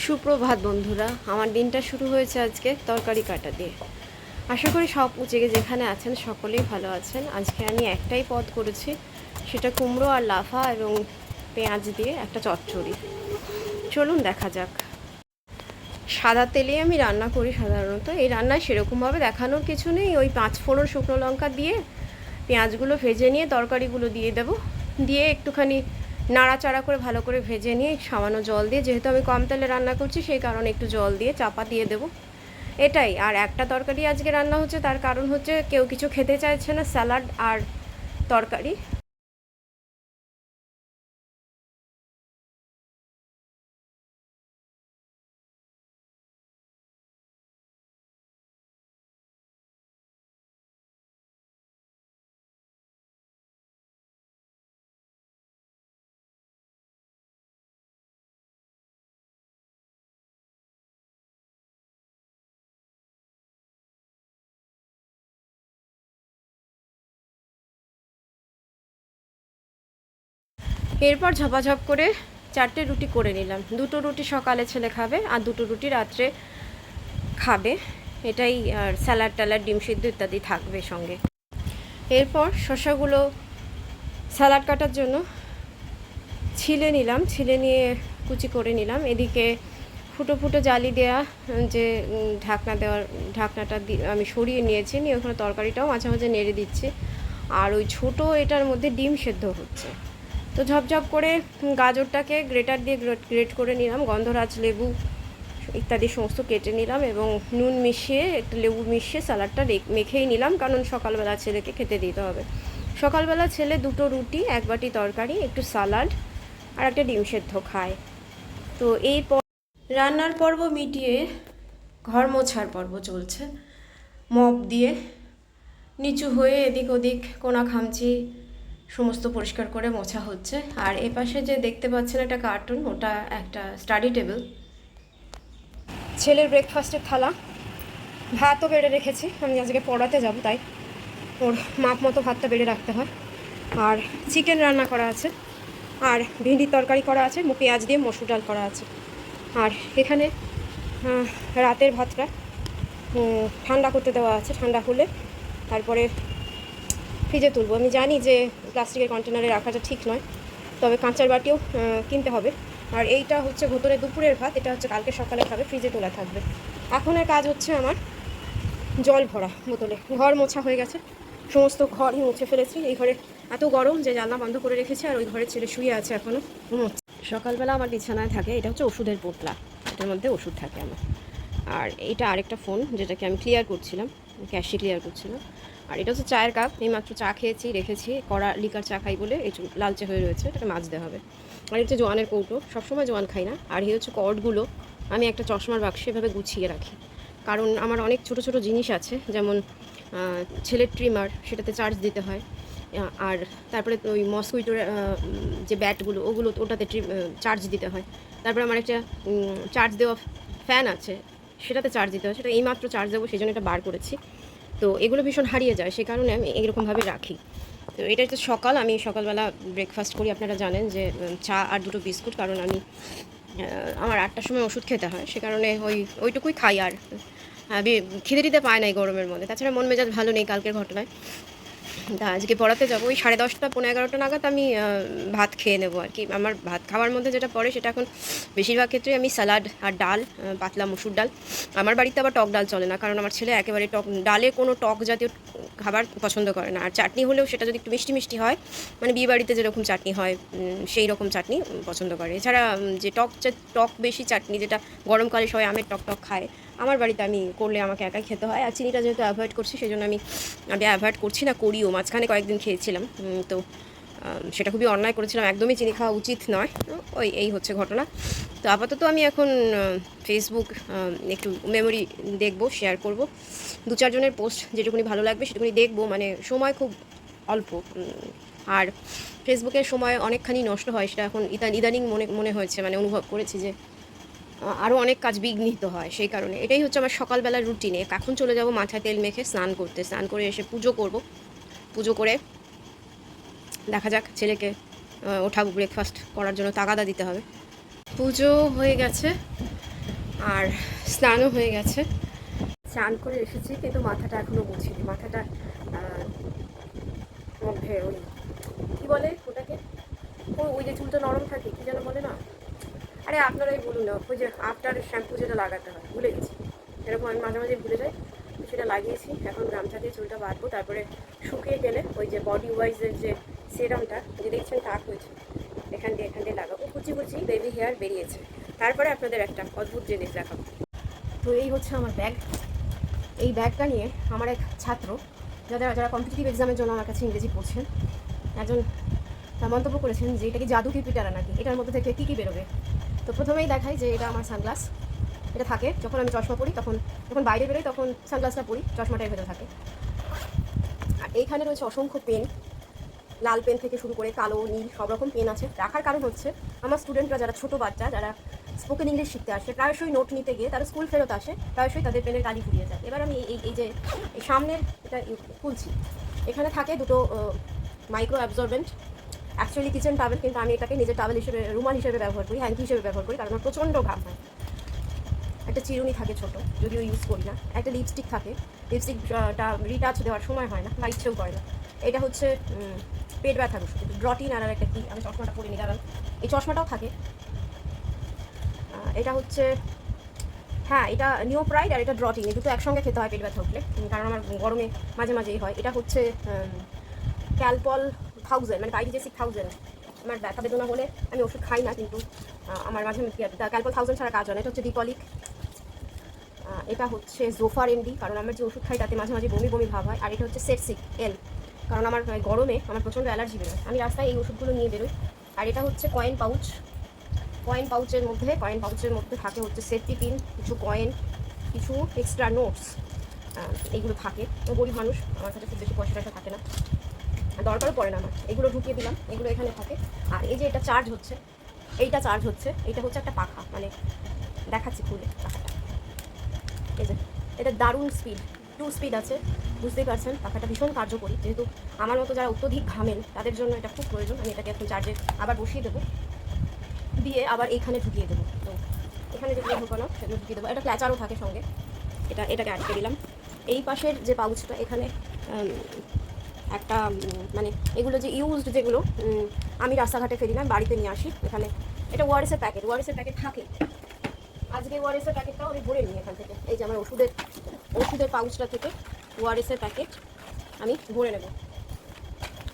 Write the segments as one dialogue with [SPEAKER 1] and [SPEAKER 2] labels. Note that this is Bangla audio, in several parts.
[SPEAKER 1] সুপ্রভাত বন্ধুরা, আমার দিনটা শুরু হয়েছে আজকে তরকারি কাটা দিয়ে। আশা করি সব জেগে যেখানে আছেন সকলেই ভালো আছেন। আজকে আমি একটাই পদ করেছি, সেটা কুমড়ো আর লাফা এবং পেঁয়াজ দিয়ে একটা চচ্চড়ি। চলুন দেখা যাক। সাদা তেলে আমি রান্না করি সাধারণত। এই রান্নায় সেরকমভাবে দেখানোর কিছু নেই। ওই 5 ফোড়ন শুকনো লঙ্কা দিয়ে পেঁয়াজগুলো ভেজে নিয়ে তরকারিগুলো দিয়ে দেবো, দিয়ে একটুখানি নাড়াচাড়া করে ভালো করে ভেজে নিয়ে সামান্য জল দিয়ে, যেহেতু আমি কম তেলে রান্না করছি সেই কারণে একটু জল দিয়ে চাপা দিয়ে দেবো, এটাই। আর একটা তরকারি আজকে রান্না হচ্ছে, তার কারণ হচ্ছে কেউ কিছু খেতে চাইছে না, স্যালাড আর তরকারি। এরপর ঝপাঝপ করে 4টে রুটি করে নিলাম। 2টো রুটি সকালে ছেলে খাবে আর 2টো রুটি রাত্রে খাবে, এটাই। আর স্যালাড ট্যালাড ডিম সিদ্ধ ইত্যাদি থাকবে সঙ্গে। এরপর শসাগুলো স্যালাড কাটার জন্য ছিলে নিলাম, ছিলে নিয়ে কুচি করে নিলাম। এদিকে ফুটো ফুটো জালি দেওয়া যে ঢাকনাটা আমি সরিয়ে নিয়েছি, নিয়ে ওখানে তরকারিটাও মাঝে মাঝে নেড়ে দিচ্ছি। আর ওই ছোটো এটার মধ্যে ডিম সেদ্ধ হচ্ছে। তো ঝপঝপ করে গাজরটাকে গ্রেটার দিয়ে গ্রেট করে নিলাম, গন্ধরাজ লেবু ইত্যাদি সমস্ত কেটে নিলাম এবং নুন মিশিয়ে একটু লেবু মিশিয়ে স্যালাডটা মেখেই নিলাম, কারণ সকালবেলা ছেলেকে খেতে দিতে হবে। সকালবেলা ছেলে 2টো রুটি, 1 বাটি তরকারি, একটু স্যালাড আর একটা ডিম সেদ্ধ খায়। তো এই রান্নার পর্ব মিটিয়ে ঘর মোছার পর্ব চলছে। মপ দিয়ে নিচু হয়ে এদিক ওদিক কোনা খামচি সমস্ত পরিষ্কার করে মোছা হচ্ছে। আর এপাশে যে দেখতে পাচ্ছেন একটা কার্টুন, ওটা একটা স্টাডি টেবিল। ছেলের ব্রেকফাস্টের থালা, ভাতও বেড়ে রেখেছি, আমি আজকে পড়াতে যাব তাই ওর মাপ মতো ভাতটা বেড়ে রাখতে হয়। আর চিকেন রান্না করা আছে, আর ভেন্ডির তরকারি করা আছে, পেঁয়াজ দিয়ে মসুর ডাল করা আছে। আর এখানে রাতের ভাতটা ঠান্ডা করতে দেওয়া আছে, ঠান্ডা হলে তারপরে ফ্রিজে তুলবো। আমি জানি যে প্লাস্টিকের কন্টেনারে রাখাটা ঠিক নয়, তবে কাঁচার বাটিও কিনতে হবে। আর এইটা হচ্ছে ভোতরে দুপুরের ভাত, এটা হচ্ছে কালকে সকালে খাবে, ফ্রিজে তোলা থাকবে। এখনের কাজ হচ্ছে আমার জল ভরা বোতলে। ঘর মোছা হয়ে গেছে, সমস্ত ঘরই মুছে ফেলেছি। এই ঘরে এত গরম যে জানলা বন্ধ করে রেখেছি, আর ওই ঘরে ছেলে শুয়ে আছে এখনও ঘুমোচ্ছে। সকালবেলা আমার বিছানায় থাকে, এটা হচ্ছে ওষুধের পোটলা, এটার মধ্যে ওষুধ থাকে আমার। আর এইটা আরেকটা ফোন, যেটাকে আমি ক্লিয়ার করছিলাম, ক্যাশে ক্লিয়ার করছিলাম। আর এটা হচ্ছে চায়ের কাপ, এইমাত্র চা খেয়েছি, রেখেছি, কড়া লিকার চা খাই বলে এই লালচে হয়ে রয়েছে, এটাকে মাজতে হবে। আর এটা হচ্ছে জোয়ানের কৌটো, সবসময় জোয়ান খাই না। আর এই হচ্ছে কর্ডগুলো আমি একটা চশমার বাক্সে এভাবে গুছিয়ে রাখি, কারণ আমার অনেক ছোট ছোট জিনিস আছে, যেমন ছেলের ট্রিমার, সেটাতে চার্জ দিতে হয়। আর তারপরে ওই মসকুইটোর যে ব্যাটগুলো, ওটাতে চার্জ দিতে হয়। তারপরে আমার একটা চার্জ দেওয়া ফ্যান আছে, সেটাতে চার্জ দিতে হয়, সেটা এইমাত্র চার্জ দেবো, সেই জন্য এটা বার করেছি। তো এগুলো ভীষণ হারিয়ে যায়, সে কারণে আমি এরকমভাবে রাখি। তো এটা হচ্ছে সকাল, আমি সকালবেলা ব্রেকফাস্ট করি, আপনারা জানেন যে চা আর 2টো বিস্কুট, কারণ আমি আমার 8টার সময় ওষুধ খেতে হয়, সে কারণে ওইটুকুই খাই। আর খিদে টিতে পায় না এই গরমের মধ্যে। তাছাড়া মন মেজাজ ভালো নেই কালকের ঘটনায়। তা আজকে পড়াতে যাবো, ওই 10:30 পৌনে 11টা নাগাদ আমি ভাত খেয়ে নেবো আর কি। আমার ভাত খাওয়ার মধ্যে যেটা পড়ে সেটা এখন বেশিরভাগ ক্ষেত্রে আমি স্যালাড আর ডাল, পাতলা মসুর ডাল। আমার বাড়িতে আবার টক ডাল চলে না, কারণ আমার ছেলে একেবারে ডালে কোনো টক জাতীয় খাবার পছন্দ করে না। আর চাটনি হলেও সেটা যদি একটু মিষ্টি মিষ্টি হয়, মানে বিয়ে বাড়িতে যেরকম চাটনি হয় সেই রকম চাটনি পছন্দ করে। এছাড়া যে টক বেশি চাটনি, যেটা গরমকালে সবাই আমের টক টক খায়, আমার বাড়িতে আমি করলে আমাকে একাই খেতে হয়। আর চিনিটা যেহেতু অ্যাভয়েড করছি, সেই জন্য আমি অ্যাভয়েড করছি না, করিও। মাঝখানে কয়েকদিন খেয়েছিলাম, তো সেটা খুবই অন্যায় করেছিলাম, একদমই চিনি খাওয়া উচিত নয়। এই হচ্ছে ঘটনা। তো আপাতত আমি এখন ফেসবুক একটু মেমোরি দেখবো, শেয়ার করব, 2-4 জনের পোস্ট যেটুকুনি ভালো লাগবে সেটুকুনি দেখবো। মানে সময় খুব অল্প, আর ফেসবুকের সময় অনেকখানি নষ্ট হয়, সেটা এখন ইদানিং মনে হয়েছে, মানে অনুভব করেছি যে আরও অনেক কাজ বিঘ্নিত হয়। সেই কারণে এটাই হচ্ছে আমার সকালবেলার রুটিনে। এখন চলে যাব মাথায় তেল মেখে স্নান করতে, স্নান করে এসে পুজো করব। পুজো করে দেখা যাক, ছেলেকে ওঠাবো, ব্রেকফাস্ট করার জন্য তাগাদা দিতে হবে। পুজো হয়ে গেছে, আর স্নানও হয়ে গেছে, স্নান করে এসেছি, কিন্তু মাথাটা এখনও মুছিনি। মাথাটা মধ্যে ওই কী বলে ওটাকে, ওই যে চুলটা নরম থাকে, কী যেন বলে না, আরে আপনারাই বলুন না, ওই যে আফটার শ্যাম্পু যেটা লাগাতে হয়, ভুলে গেছি। এরকম আমি মাঝে মাঝে ভুলে যাই, সেটা লাগিয়েছি। এখন গামছা দিয়ে চুলটা বাঁধবো, তারপরে শুকিয়ে গেলে ওই যে বডি ওয়াইজের যে সেরামটা যে দেখছেন টাক হয়েছে, এখান দিয়ে লাগাবো। কুচি কুচি বেবি হেয়ার বেরিয়েছে। তারপরে আপনাদের একটা অদ্ভুত জিনিস দেখাবো। তো এই হচ্ছে আমার ব্যাগ। এই ব্যাগটা নিয়ে আমার এক ছাত্র, যারা কম্পিটিটিভ এক্সামের জন্য আমার কাছে ইংরেজি পড়ছেন, একজন মন্তব্য করেছেন যে এটা কি জাদু কি পিটারা নাকি, এটার মধ্যে থেকে কী কী বেরোবে। তো প্রথমেই দেখাই যে এটা আমার সানগ্লাস। এটা থাকে যখন আমি চশমা পরি, যখন বাইরে বেরোই তখন সানগ্লাসটা পরি, চশমাটার ভেতরে থাকে। আর এইখানে রয়েছে অসংখ্য পেন, লাল পেন থেকে শুরু করে কালো নীল সব রকম পেন আছে। রাখার কারণ হচ্ছে আমার স্টুডেন্টরা, যারা ছোটো বাচ্চা, যারা স্পোকেন ইংলিশ শিখতে আসে, প্রায়শই নোট নিতে গিয়ে তারা স্কুল ফেরত আসে, প্রায়শই তাদের পেনের কালি ফুরিয়ে যায়। এবার আমি এই যে এই সামনের এটা খুলছি, এখানে থাকে দুটো micro absorbent, actually kitchen towel, কিন্তু আমি এটাকে নিজের টাওয়েল হিসেবে, রুমাল হিসেবে ব্যবহার করি, হ্যাঙ্কি হিসেবে ব্যবহার করি, কারণ আমার প্রচণ্ড ঘাম হয়। একটা চিরুনি থাকে ছোটো, যদিও ইউজ করি না। একটা লিপস্টিক থাকে, লিপস্টিকটা রিটাচ দেওয়ার সময় হয় না বা ইচ্ছেও করে না। এটা হচ্ছে পেট ব্যথার ওষুধ, ড্রটিন আর একটা কি, আমি চশমাটা পরিনি কারণ এই চশমাটাও থাকে। এটা হচ্ছে, হ্যাঁ, এটা নিওপ্রাইড আর এটা ড্রটিন, এই দুটো একসঙ্গে খেতে হয় পেট ব্যথা উঠলে, কারণ আমার গরমে মাঝে মাঝেই হয়। এটা হচ্ছে ক্যালপল 1000, মানে পাইরিজেসিক 1000। আমার ব্যথা বেদনা হলে আমি ওষুধ খাই না, কিন্তু আমার মাঝে ক্যালপল 1000 ছাড়া কাজ হয় না। এটা হচ্ছে ডিকলিক। এটা হচ্ছে জোফার এমডি, কারণ আমার যে ওষুধ খাই তাতে মাঝে মাঝে বমি বমি ভাব হয়। আর এটা হচ্ছে সেটসিক এল, কারণ আমার গরমে আমার প্রচণ্ড অ্যালার্জি বেরোয়, আমি রাস্তায় এই ওষুধগুলো নিয়ে বেরোই। আর এটা হচ্ছে কয়েন পাউচ। কয়েন পাউচের মধ্যে থাকে হচ্ছে সেফটি পিন, কিছু কয়েন, কিছু এক্সট্রা নোটস, এইগুলো থাকে। গরিব মানুষ, আমার কাছে খুব বেশি পয়সা টয়সা থাকে না, দরকারও পড়ে না আমার। এগুলো ঢুকিয়ে দিলাম, এগুলো এখানে থাকে। আর এই যে এটা চার্জ হচ্ছে, এইটা হচ্ছে একটা পাখা, মানে দেখাচ্ছি খুলে পাখাটা। এই যে এটা দারুণ স্পিড, 2 স্পিড আছে, বুঝতেই পারছেন। পাখাটা ভীষণ কার্যকরী, যেহেতু আমার মতো যারা অত্যধিক ঘামেন তাদের জন্য এটা খুব প্রয়োজন। আমি এটাকে এখন চার্জে আবার বসিয়ে দেবো, দিয়ে আবার এইখানে ঢুকিয়ে দেবো। তো এখানে যেগুলো ঢুকানো সেগুলো ঢুকিয়ে দেবো। একটা ক্ল্যাচারও থাকে সঙ্গে, এটাকে আটকে দিলাম। এই পাশের যে পাউচটা, এখানে একটা মানে এগুলো যে ইউজড, যেগুলো আমি রাস্তাঘাটে ফেলি না, বাড়িতে নিয়ে আসি। এখানে এটা ওআরএসের প্যাকেট থাকে। আজকে ওআরএসের প্যাকেটটাও আমি ভরে নিই এখান থেকে। এই যে আমার ওষুধের পাউচটা থেকে ওআরএসের প্যাকেট আমি ভরে নেব।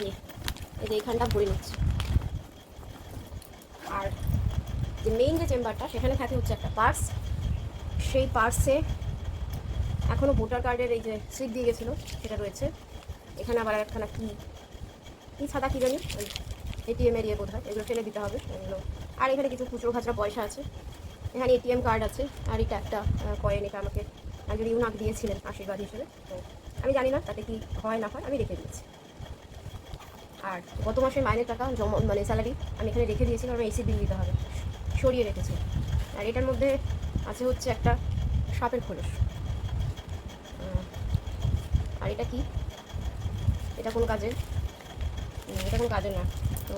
[SPEAKER 1] এই যে এইখানটা ভরে নিচ্ছি। আর যে মেইন যে চেম্বারটা, সেখানে থাকে হচ্ছে একটা পার্স। সেই পার্সে এখনও ভোটার কার্ডের এই যে স্লিপ দিয়ে গেছিলো সেটা রয়েছে। এখানে আবার একখানা কী ছাতা কী জানি, ওই এটিএমের বোধ হয়, এগুলো ফেলে দিতে হবে এগুলো। আর এখানে কিছু খুচরো খাচরা পয়সা আছে, এখানে এটিএম কার্ড আছে, আর এটা একটা কয়েন, এটা আমাকে একজন ইউনাক দিয়েছিলেন আশীর্বাদ হিসেবে। তো আমি জানি না তাতে কি হয় না হয়, আমি রেখে দিয়েছি। আর গত মাসের মাইনের টাকা মানে স্যালারি আমি এখানে রেখে দিয়েছি, কারণ এসি বিল দিতে হবে, সরিয়ে রেখেছি। আর এটার মধ্যে আছে হচ্ছে একটা সাপের খোলস। আর এটা কি, এটা কোনো কাজের না। তো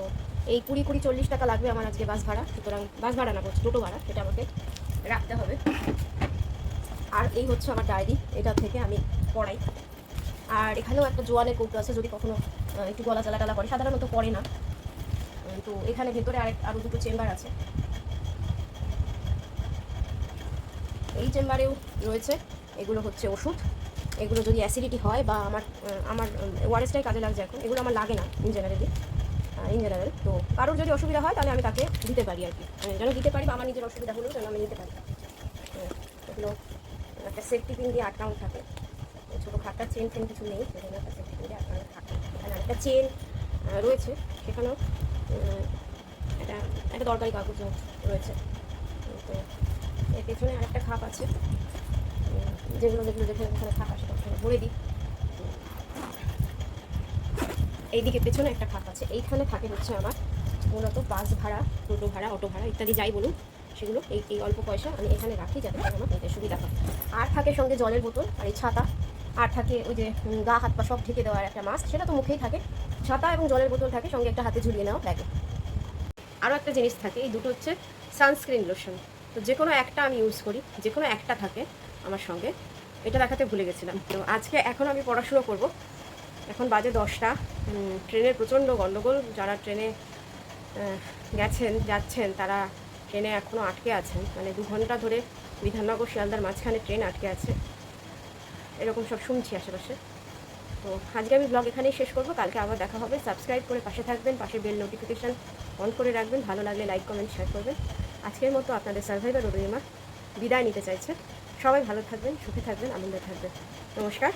[SPEAKER 1] এই 20-40 টাকা লাগবে আমার আজকে বাস ভাড়া, সুতরাং বাস ভাড়া না বলছি, টোটো ভাড়া, সেটা আমাকে রাখতে হবে। আর এই হচ্ছে আমার ডায়েরি, এটা থেকে আমি পড়াই। আর এখানেও একটা জোয়ানের কৌটো আছে, যদি কখনো একটু গলা জ্বালা করে, সাধারণত পড়ে না। তো এখানে ভেতরে আরও দুটো চেম্বার আছে। এই চেম্বারেও রয়েছে, এগুলো হচ্ছে ওষুধ। এগুলো যদি অ্যাসিডিটি হয় বা আমার ওআরএসটাই কাজে লাগছে এখন, এগুলো আমার লাগে না ইন জেনারেল। তো কারোর যদি অসুবিধা হয় তাহলে আমি তাকে দিতে পারি আর কি, যেন দিতে পারি, বা আমার নিজের অসুবিধা হলেও যেন আমি নিতে পারি। এগুলো একটা সেফটি পিন দিয়ে আটকানো থাকে, ছোটো খাটটা চেন কিছু নেই, সেখানে একটা সেফটি পিন দিয়ে আটকানো থাকে। এখানে একটা চেন রয়েছে, সেখানেও একটা দরকারি কাগজ রয়েছে। তো এর পেছনে আরেকটা খাপ আছে, যেখানে খাপ আসে সেখানে ভরে দিই। এইদিকে পেছনে একটা খাপ আছে, এইখানে থাকে হচ্ছে আমার মূলত বাস ভাড়া, টোটো ভাড়া, অটো ভাড়া ইত্যাদি যাই বলুন, সেগুলো এই অল্প পয়সা আমি এখানে রাখি, যাতে আমার নিতে সুবিধা হয়। আর থাকে সঙ্গে জলের বোতল আর এই ছাতা। আর থাকে ওই যে গা হাত পা সব ঢেকে দেওয়ার একটা মাস্ক, সেটা তো মুখেই থাকে। ছাতা এবং জলের বোতল থাকে সঙ্গে, একটা হাতে ঝুলিয়ে নেওয়া ব্যাগে। আরও একটা জিনিস থাকে, এই দুটো হচ্ছে সানস্ক্রিন লোশন। তো যে কোনো একটা আমি ইউজ করি, যে কোনো একটা থাকে আমার সঙ্গে, এটা দেখাতে ভুলে গেছিলাম। তো আজকে এখন আমি পড়াশুনো করব। এখন বাজে 10টা। ট্রেনের প্রচণ্ড গণ্ডগোল, যারা ট্রেনে গেছেন যাচ্ছেন তারা ট্রেনে এখনও আটকে আছেন, মানে 2 ঘন্টা ধরে বিধাননগর শিয়ালদার মাঝখানে ট্রেন আটকে আছে, এরকম সব শুনছি আশেপাশে। তো আজকে আমি ব্লগ এখানেই শেষ করব, কালকে আবার দেখা হবে। সাবস্ক্রাইব করে পাশে থাকবেন, পাশে বেল নোটিফিকেশান অন করে রাখবেন, ভালো লাগলে লাইক কমেন্ট শেয়ার করবেন। আজকের মতো আপনাদের সার্ভাইভার অরুণিমা বিদায় নিতে চাইছে। সবাই ভালো থাকবেন, সুখে থাকবেন, আনন্দে থাকবেন। নমস্কার।